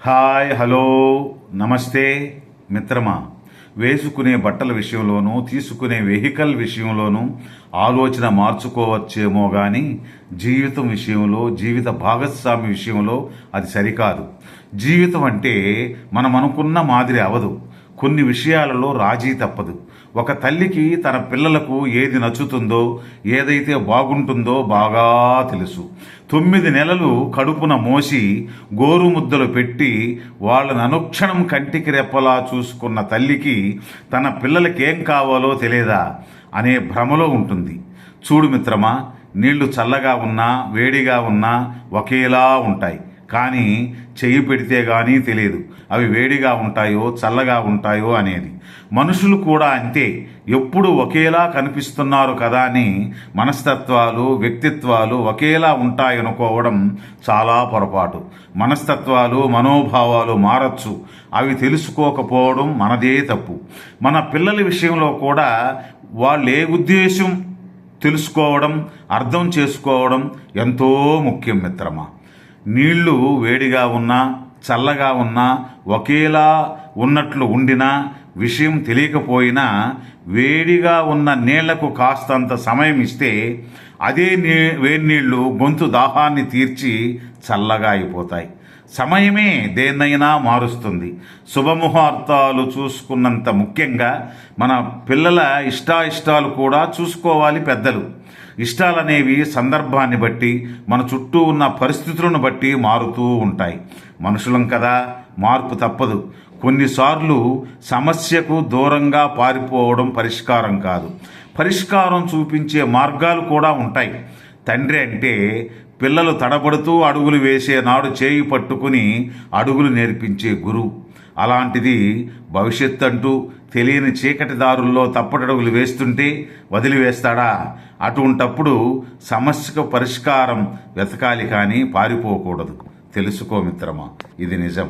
Hi, hello, నమస్తే మిత్రమా. వేసుకునే బట్టల విషయంలోనూ, తీసుకునే వెహికల్ విషయంలోనూ ఆలోచన మార్చుకోవచ్చేమో కానీ జీవితం విషయంలో, జీవిత భాగస్వామి విషయంలో అది సరికాదు. జీవితం అంటే మనం అనుకున్న మాదిరి అవదు. కొన్ని విషయాలలో రాజీ తప్పదు. ఒక తల్లికి తన పిల్లలకు ఏది నచ్చుతుందో, ఏదైతే బాగుంటుందో బాగా తెలుసు. 9 నెలలు కడుపున మోసి గోరుముద్దలు పెట్టి వాళ్ళని అనుక్షణం కంటికి రెప్పలా చూసుకున్న తల్లికి తన పిల్లలకేం కావాలో తెలియదా అనే భ్రమలో ఉంటుంది. చూడు మిత్రమా, నీళ్లు చల్లగా ఉన్నా వేడిగా ఉన్నా ఒకేలా ఉంటాయి. కానీ చెయ్యి పెడితే కానీ తెలియదు అవి వేడిగా ఉంటాయో చల్లగా ఉంటాయో అనేది. మనుషులు కూడా అంతే. ఎప్పుడు ఒకేలా కనిపిస్తున్నారు కదా అని మనస్తత్వాలు, వ్యక్తిత్వాలు ఒకేలా ఉంటాయనుకోవడం చాలా పొరపాటు. మనస్తత్వాలు, మనోభావాలు మారచ్చు. అవి తెలుసుకోకపోవడం మనదే తప్పు. మన పిల్లల విషయంలో కూడా వాళ్ళు ఏ ఉద్దేశం తెలుసుకోవడం, అర్థం చేసుకోవడం ఎంతో ముఖ్యం మిత్రమా. నీళ్లు వేడిగా ఉన్నా చల్లగా ఉన్నా ఒకేలా ఉన్నట్లు ఉండినా విషయం తెలియకపోయినా వేడిగా ఉన్న నీళ్లకు కాస్తంత సమయం ఇస్తే అదే వేడి నీళ్లు గొంతు దాహాన్ని తీర్చి చల్లగా అయిపోతాయి. సమయమే దేన్నైనా మారుస్తుంది. శుభముహూర్తాలు చూసుకున్నంత ముఖ్యంగా మన పిల్లల ఇష్టాయిష్టాలు కూడా చూసుకోవాలి పెద్దలు. ఇష్టాలనేవి సందర్భాన్ని బట్టి, మన చుట్టూ ఉన్న పరిస్థితులను బట్టి మారుతూ ఉంటాయి. మనుషులం కదా, మార్పు తప్పదు. కొన్నిసార్లు సమస్యకు దూరంగా పారిపోవడం పరిష్కారం కాదు. పరిష్కారం చూపించే మార్గాలు కూడా ఉంటాయి. తండ్రి అంటే పిల్లలు తడబడుతూ అడుగులు వేసే నాడు చేయి పట్టుకుని అడుగులు నేర్పించే గురువు. అలాంటిది భవిష్యత్తు అంటూ తెలియని చీకటి దారుల్లో తప్పటడుగులు వేస్తుంటే వదిలివేస్తాడా? అటువంటప్పుడు సమస్యకు పరిష్కారం వెతకాలి కానీ పారిపోకూడదు. తెలుసుకో మిత్రమా, ఇది నిజం.